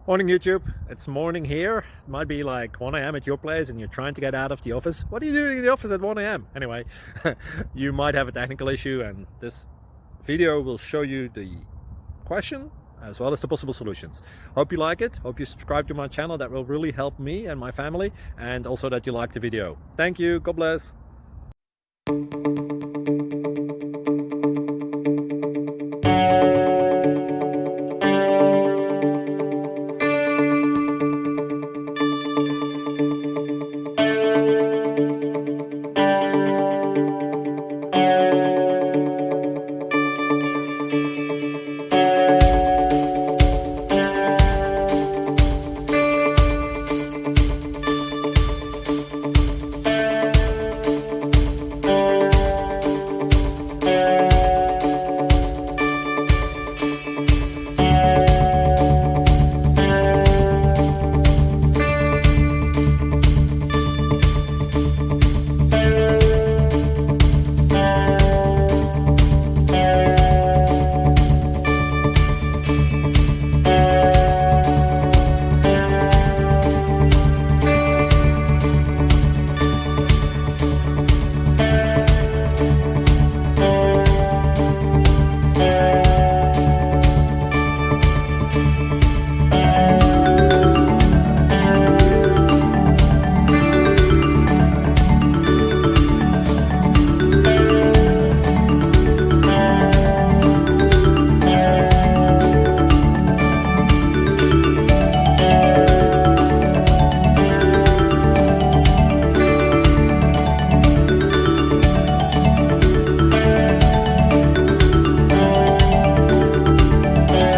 Morning YouTube, it's morning here. It might be like 1 a.m. at your place and you're trying to get out of the office. What are you doing in the office at 1 a.m.? Anyway, you might have a technical issue and this video will show you the question as well as the possible solutions. Hope you like it, hope you subscribe to my channel. That will really help me and my family, and also that you like the video. Thank you, God bless.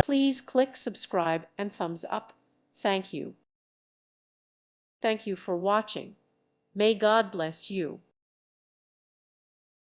Please click subscribe and thumbs up. Thank you. Thank you for watching. May God bless you.